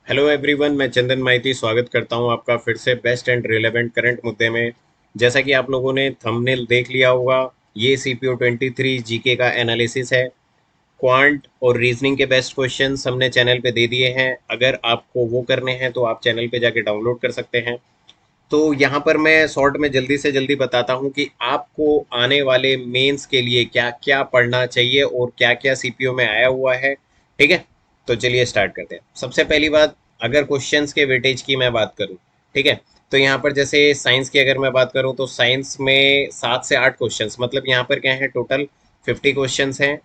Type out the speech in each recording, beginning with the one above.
Hello everyone, मैं चंदन माइती स्वागत करता हूं आपका फिर से बेस्ट एंड रिलेवेंट करंट मुद्दे में। जैसा कि आप लोगों ने थंबनेल देख लिया होगा, ये सीपीओ 23 जीके का एनालिसिस है। क्वांट और रीजनिंग के बेस्ट क्वेश्चंस हमने चैनल पे दे दिए हैं। अगर आपको वो करने हैं तो आप चैनल पे जाके डाउनलोड कर सकते हैं। तो यहाँ पर मैं शॉर्ट में जल्दी से जल्दी बताता हूँ कि आपको आने वाले मेंस के लिए क्या क्या पढ़ना चाहिए और क्या क्या सीपीओ में आया हुआ है। ठीक है, तो चलिए स्टार्ट करते हैं। सबसे पहली बात, अगर क्वेश्चंस के वेटेज की मैं बात करूँ, ठीक है, तो यहाँ पर जैसे साइंस की अगर मैं बात करूँ तो साइंस में 7 से 8 क्वेश्चंस, मतलब यहाँ पर क्या है, टोटल 50 क्वेश्चंस हैं।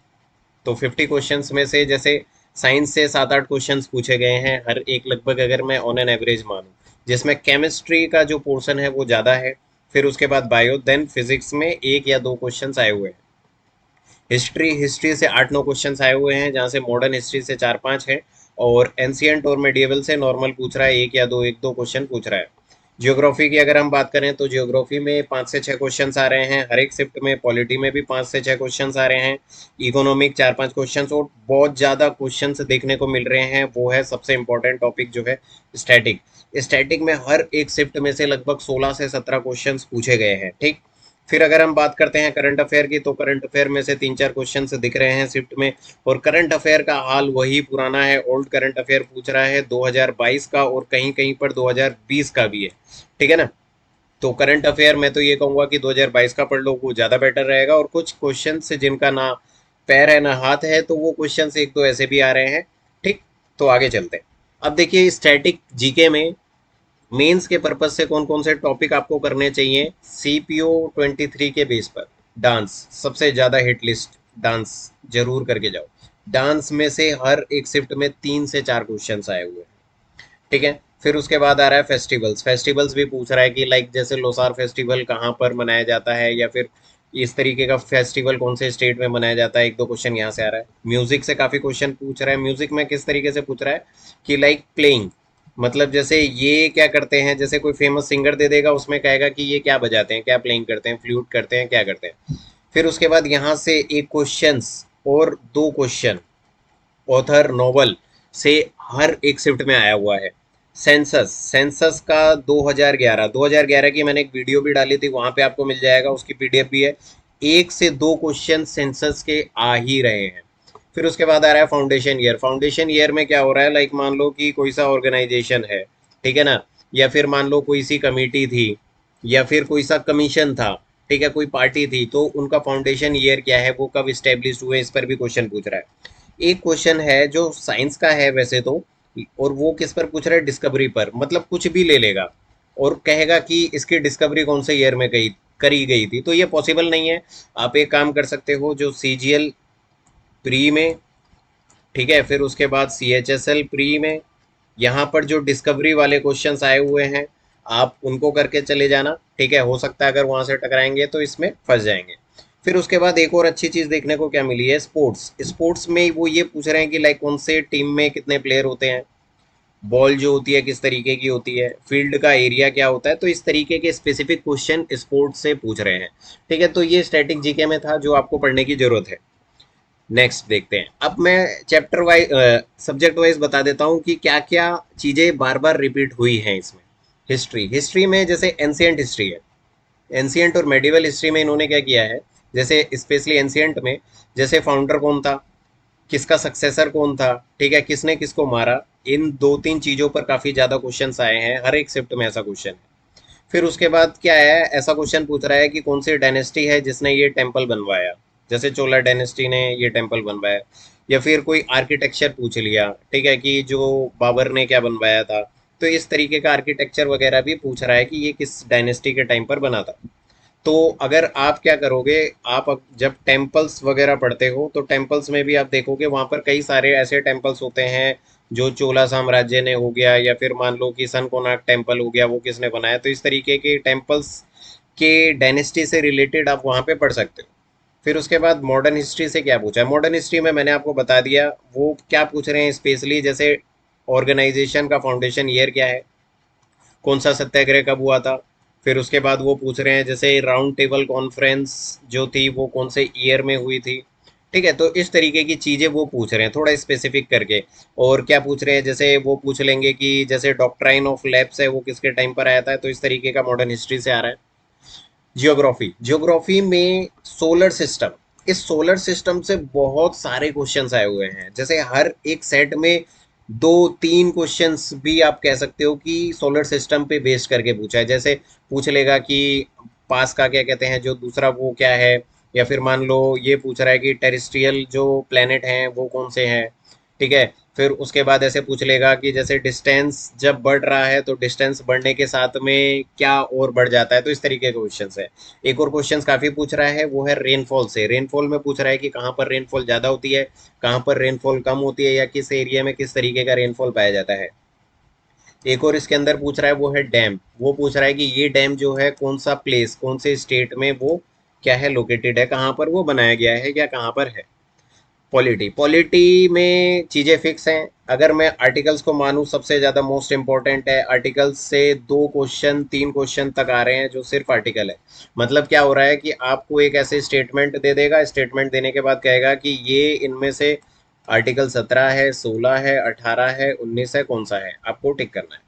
तो 50 क्वेश्चंस में से जैसे साइंस से 7 8 क्वेश्चंस पूछे गए हैं हर एक, लगभग अगर मैं ऑन एन एवरेज मानूं, जिसमें केमिस्ट्री का जो पोर्शन है वो ज़्यादा है। फिर उसके बाद बायो, देन फिजिक्स में 1 या 2 क्वेश्चंस आए हुए हैं। हिस्ट्री हिस्ट्री से 8 9 क्वेश्चंस आए हुए हैं, जहाँ से मॉडर्न हिस्ट्री से 4 5 है। और एंशियंट और मेडिएवल से नॉर्मल पूछ रहा है, एक दो क्वेश्चन पूछ रहा है। जियोग्राफी की अगर हम बात करें तो जियोग्राफी में 5 से 6 क्वेश्चंस आ रहे हैं हर एक शिफ्ट में। पॉलिटी में भी 5 से 6 क्वेश्चंस आ रहे हैं। इकोनॉमिक 4 5 क्वेश्चंस, और बहुत ज़्यादा क्वेश्चंस देखने को मिल रहे हैं। वो है सबसे इंपॉर्टेंट टॉपिक जो है स्टैटिक। स्टैटिक में हर एक शिफ्ट में से लगभग 16 से 17 क्वेश्चंस पूछे गए हैं। ठीक, फिर अगर हम बात करते हैं करंट अफेयर की, तो करंट अफेयर में से 3 4 क्वेश्चन दिख रहे हैं शिफ्ट में। और करंट अफेयर का हाल वही पुराना है, ओल्ड करंट अफेयर पूछ रहा है 2022 का, और कहीं कहीं पर 2020 का भी है। ठीक है ना। तो करंट अफेयर मैं तो ये कहूंगा कि 2022 का पढ़ लो, वो ज़्यादा बेटर रहेगा। और कुछ क्वेश्चन जिनका ना पैर है ना हाथ है, तो वो क्वेश्चन एक दो ऐसे भी आ रहे हैं। ठीक, तो आगे चलते हैं। अब देखिए स्टैटिक जीके में मेंस के पर्पज से कौन कौन से टॉपिक आपको करने चाहिए। सीपीओ 23 के बेस पर डांस सबसे ज्यादा हिट लिस्ट, डांस जरूर करके जाओ। डांस में से हर एक शिफ्ट में 3 से 4 क्वेश्चन आए हुए हैं। ठीक है, फिर उसके बाद आ रहा है फेस्टिवल्स। फेस्टिवल्स भी पूछ रहा है कि लाइक जैसे लोसार फेस्टिवल कहाँ पर मनाया जाता है, या फिर इस तरीके का फेस्टिवल कौन से स्टेट में मनाया जाता है। एक दो क्वेश्चन यहाँ से आ रहा है। म्यूजिक से काफी क्वेश्चन पूछ रहा है। म्यूजिक में किस तरीके से पूछ रहा है कि लाइक प्लेइंग, मतलब जैसे ये क्या करते हैं, जैसे कोई फेमस सिंगर दे देगा, उसमें कहेगा कि ये क्या बजाते हैं, क्या प्लेइंग करते हैं, फ्लूट करते हैं, क्या करते हैं। फिर उसके बाद यहाँ से एक क्वेश्चंस और 2 क्वेश्चन ऑथर नोवेल से हर एक शिफ्ट में आया हुआ है। सेंसस सेंसस का 2011 की मैंने एक वीडियो भी डाली थी, वहां पे आपको मिल जाएगा, उसकी पीडीएफ भी है। 1 से 2 क्वेश्चन सेंसस के आ ही रहे हैं। फिर उसके बाद आ रहा है फाउंडेशन ईयर। फाउंडेशन ईयर में क्या हो रहा है, लाइक मान लो कि कोई सा ऑर्गेनाइजेशन है, ठीक है ना, या फिर मान लो कोई सी कमेटी थी, या फिर कोई सा कमीशन था, ठीक है, कोई पार्टी थी, तो उनका फाउंडेशन ईयर क्या है, वो कब स्टेब्लिश हुए, इस पर भी क्वेश्चन पूछ रहा है। एक क्वेश्चन है जो साइंस का है वैसे तो, और वो किस पर पूछ रहा है, डिस्कवरी पर, मतलब कुछ भी ले लेगा और कहेगा कि इसकी डिस्कवरी कौन से ईयर में गई करी गई थी। तो ये पॉसिबल नहीं है। आप एक काम कर सकते हो, जो सीजीएल प्री में, ठीक है, फिर उसके बाद सीएचएसएल प्री में, यहाँ पर जो डिस्कवरी वाले क्वेश्चंस आए हुए हैं, आप उनको करके चले जाना। ठीक है, हो सकता है अगर वहां से टकराएंगे तो इसमें फंस जाएंगे। फिर उसके बाद एक और अच्छी चीज देखने को क्या मिली है, स्पोर्ट्स। स्पोर्ट्स में वो ये पूछ रहे हैं कि लाइक कौन से टीम में कितने प्लेयर होते हैं, बॉल जो होती है किस तरीके की होती है, फील्ड का एरिया क्या होता है। तो इस तरीके के स्पेसिफिक क्वेश्चन स्पोर्ट्स से पूछ रहे हैं। ठीक है, तो ये स्टैटिक जीके में था जो आपको पढ़ने की जरूरत है। नेक्स्ट देखते हैं। अब मैं चैप्टर वाइज, सब्जेक्ट वाइज बता देता हूँ कि क्या क्या चीज़ें बार बार रिपीट हुई हैं इसमें। हिस्ट्री हिस्ट्री में जैसे एंशियंट हिस्ट्री है, एंशियंट और मेडिवल हिस्ट्री में इन्होंने क्या किया है, जैसे स्पेशली एंशियंट में, जैसे फाउंडर कौन था, किसका सक्सेसर कौन था, ठीक है, किसने किसको मारा, इन 2 3 चीज़ों पर काफ़ी ज़्यादा क्वेश्चंस आए हैं, हर एक शिफ्ट में ऐसा क्वेश्चन है। फिर उसके बाद क्या है, ऐसा क्वेश्चन पूछ रहा है कि कौन सी डायनेस्टी है जिसने ये टेम्पल बनवाया, जैसे चोला डायनेस्टी ने ये टेम्पल बनवाया। या फिर कोई आर्किटेक्चर पूछ लिया, ठीक है, कि जो बाबर ने क्या बनवाया था। तो इस तरीके का आर्किटेक्चर वगैरह भी पूछ रहा है कि ये किस डायनेस्टी के टाइम पर बना था। तो अगर आप क्या करोगे, आप जब टेम्पल्स वगैरह पढ़ते हो तो टेम्पल्स में भी आप देखोगे वहाँ पर कई सारे ऐसे टेम्पल्स होते हैं जो चोला साम्राज्य ने हो गया, या फिर मान लो कि सन कोणार्क टेम्पल हो गया, वो किसने बनाया। तो इस तरीके के टेम्पल्स के डायनेस्टी से रिलेटेड आप वहाँ पे पढ़ सकते हो। फिर उसके बाद मॉडर्न हिस्ट्री से क्या पूछा है, मॉडर्न हिस्ट्री में मैंने आपको बता दिया वो क्या पूछ रहे हैं स्पेशली, जैसे ऑर्गेनाइजेशन का फाउंडेशन ईयर क्या है, कौन सा सत्याग्रह कब हुआ था। फिर उसके बाद वो पूछ रहे हैं जैसे राउंड टेबल कॉन्फ्रेंस जो थी वो कौन से ईयर में हुई थी। ठीक है, तो इस तरीके की चीजें वो पूछ रहे हैं थोड़ा स्पेसिफिक करके। और क्या पूछ रहे हैं, जैसे वो पूछ लेंगे कि जैसे डॉक्ट्राइन ऑफ लैप्स है वो किसके टाइम पर आया था, तो इस तरीके का मॉडर्न हिस्ट्री से आ रहा है। जियोग्राफी, जियोग्राफी में सोलर सिस्टम, इस सोलर सिस्टम से बहुत सारे क्वेश्चंस आए हुए हैं। जैसे हर एक सेट में दो तीन क्वेश्चंस भी आप कह सकते हो कि सोलर सिस्टम पे बेस्ड करके पूछा है। जैसे पूछ लेगा कि पास का क्या कहते हैं, जो दूसरा वो क्या है, या फिर मान लो ये पूछ रहा है कि टेरेस्ट्रियल जो प्लेनेट हैं वो कौन से हैं। ठीक है, फिर उसके बाद ऐसे पूछ लेगा कि जैसे डिस्टेंस जब बढ़ रहा है तो डिस्टेंस बढ़ने के साथ में क्या और बढ़ जाता है, तो इस तरीके के क्वेश्चंस है। एक और क्वेश्चंस काफी पूछ रहा है, वो है रेनफॉल से। रेनफॉल में पूछ रहा है कि कहाँ पर रेनफॉल ज्यादा होती है, कहाँ पर रेनफॉल कम होती है, या किस एरिया में किस तरीके का रेनफॉल पाया जाता है। एक और इसके अंदर पूछ रहा है वो है डैम, वो पूछ रहा है कि ये डैम जो है कौन सा प्लेस, कौन से स्टेट में वो क्या है लोकेटेड है, कहाँ पर वो बनाया गया है या कहाँ पर है। पॉलिटी, पॉलिटी में चीज़ें फिक्स हैं। अगर मैं आर्टिकल्स को मानूं, सबसे ज़्यादा मोस्ट इंपॉर्टेंट है। आर्टिकल्स से दो क्वेश्चन तीन क्वेश्चन तक आ रहे हैं जो सिर्फ आर्टिकल है। मतलब क्या हो रहा है कि आपको एक ऐसे स्टेटमेंट दे देगा, स्टेटमेंट देने के बाद कहेगा कि ये इनमें से आर्टिकल 17 है, 16 है, 18 है, 19 है, कौन सा है, आपको टिक करना है।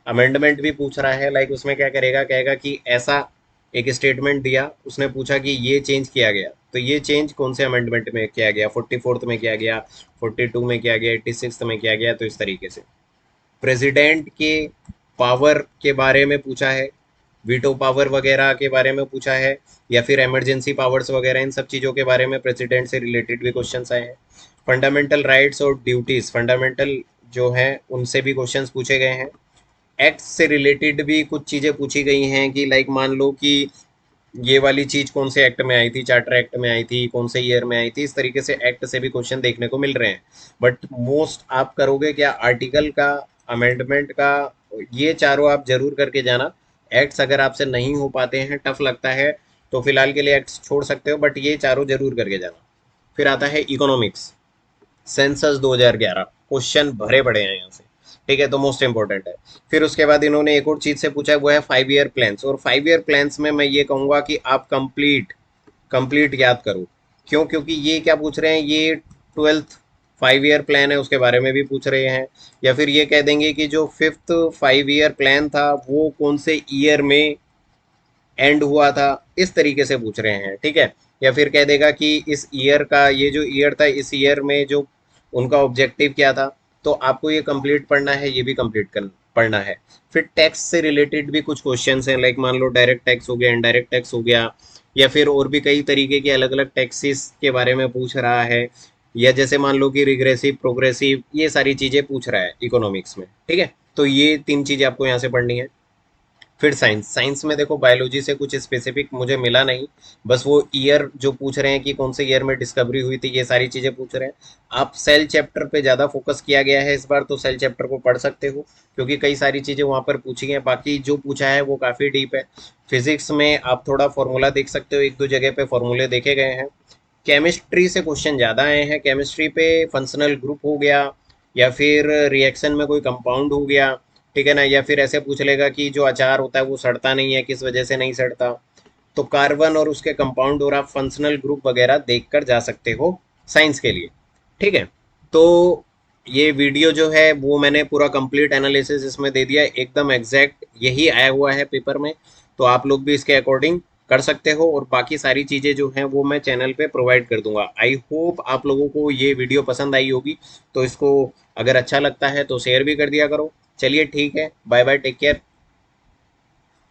अमेंडमेंट भी पूछ रहा है, लाइक उसमें क्या करेगा, कहेगा कि ऐसा एक स्टेटमेंट दिया, उसने पूछा कि ये चेंज किया गया, तो ये चेंज कौन से अमेंडमेंट में किया गया, 44th में किया गया, 42 में किया गया, 86 में किया गया, तो इस तरीके से। प्रेसिडेंट के पावर के बारे में पूछा है, वीटो पावर वगैरह के बारे में पूछा है, या फिर इमरजेंसी पावर्स वगैरह, इन सब चीज़ों के बारे में प्रेसिडेंट से रिलेटेड भी क्वेश्चंस आए हैं। फंडामेंटल राइट्स और ड्यूटीज, फंडामेंटल जो हैं उनसे भी क्वेश्चंस पूछे गए हैं। एक्ट से रिलेटेड भी कुछ चीज़ें पूछी गई हैं कि लाइक मान लो कि ये वाली चीज कौन से एक्ट में आई थी, चार्टर एक्ट में आई थी, कौन से ईयर में आई थी, इस तरीके से एक्ट से भी क्वेश्चन देखने को मिल रहे हैं। बट मोस्ट आप करोगे क्या, आर्टिकल का, अमेंडमेंट का, ये चारों आप जरूर करके जाना। एक्ट्स अगर आपसे नहीं हो पाते हैं, टफ लगता है, तो फिलहाल के लिए एक्ट्स छोड़ सकते हो, बट ये चारों जरूर करके जाना। फिर आता है इकोनॉमिक्स, सेंसस 2011, क्वेश्चन भरे पड़े हैं यहाँ से। ठीक है, तो मोस्ट इंपॉर्टेंट है। फिर उसके बाद इन्होंने एक और चीज से पूछा है, वो है 5 ईयर प्लान्स। और 5 ईयर प्लान्स में मैं ये कहूंगा कि आप कंप्लीट कंप्लीट याद करो। क्यों, क्योंकि ये क्या पूछ रहे हैं, ये 12th 5 ईयर प्लान है उसके बारे में भी पूछ रहे हैं। या फिर ये कह देंगे कि जो 5th 5 ईयर प्लान था वो कौन से ईयर में एंड हुआ था, इस तरीके से पूछ रहे हैं। ठीक है, या फिर कह देगा कि इस ईयर का, ये जो ईयर था, इस ईयर में जो उनका ऑब्जेक्टिव क्या था, तो आपको ये कंप्लीट पढ़ना है, ये भी कंप्लीट कर पढ़ना है। फिर टैक्स से रिलेटेड भी कुछ क्वेश्चंस हैं, लाइक मान लो डायरेक्ट टैक्स हो गया, इनडायरेक्ट टैक्स हो गया, या फिर और भी कई तरीके के अलग अलग टैक्सेस के बारे में पूछ रहा है। या जैसे मान लो कि रिग्रेसिव, प्रोग्रेसिव, ये सारी चीजें पूछ रहा है इकोनॉमिक्स में। ठीक है, तो ये तीन चीजें आपको यहाँ से पढ़नी है। फिर साइंस, साइंस में देखो बायोलॉजी से कुछ स्पेसिफिक मुझे मिला नहीं, बस वो ईयर जो पूछ रहे हैं कि कौन से ईयर में डिस्कवरी हुई थी, ये सारी चीज़ें पूछ रहे हैं। आप सेल चैप्टर पे ज़्यादा फोकस किया गया है इस बार, तो सेल चैप्टर को पढ़ सकते हो, क्योंकि कई सारी चीज़ें वहाँ पर पूछी हैं। बाकी जो पूछा है वो काफ़ी डीप है। फिजिक्स में आप थोड़ा फॉर्मूला देख सकते हो, एक दो जगह पे फॉर्मूले देखे गए हैं। केमिस्ट्री से क्वेश्चन ज़्यादा आए हैं, केमिस्ट्री पे फंक्शनल ग्रुप हो गया, या फिर रिएक्शन में कोई कंपाउंड हो गया, ठीक है ना, या फिर ऐसे पूछ लेगा कि जो अचार होता है वो सड़ता नहीं है, किस वजह से नहीं सड़ता। तो कार्बन और उसके कंपाउंड और आप फंक्शनल ग्रुप वगैरह देख कर जा सकते हो साइंस के लिए। ठीक है, तो ये वीडियो जो है वो मैंने पूरा कंप्लीट एनालिसिस इसमें दे दिया, एकदम एग्जैक्ट यही आया हुआ है पेपर में। तो आप लोग भी इसके अकॉर्डिंग कर सकते हो, और बाकी सारी चीज़ें जो हैं वो मैं चैनल पे प्रोवाइड कर दूंगा। आई होप आप लोगों को ये वीडियो पसंद आई होगी, तो इसको अगर अच्छा लगता है तो शेयर भी कर दिया करो। चलिए ठीक है, बाय बाय, टेक केयर।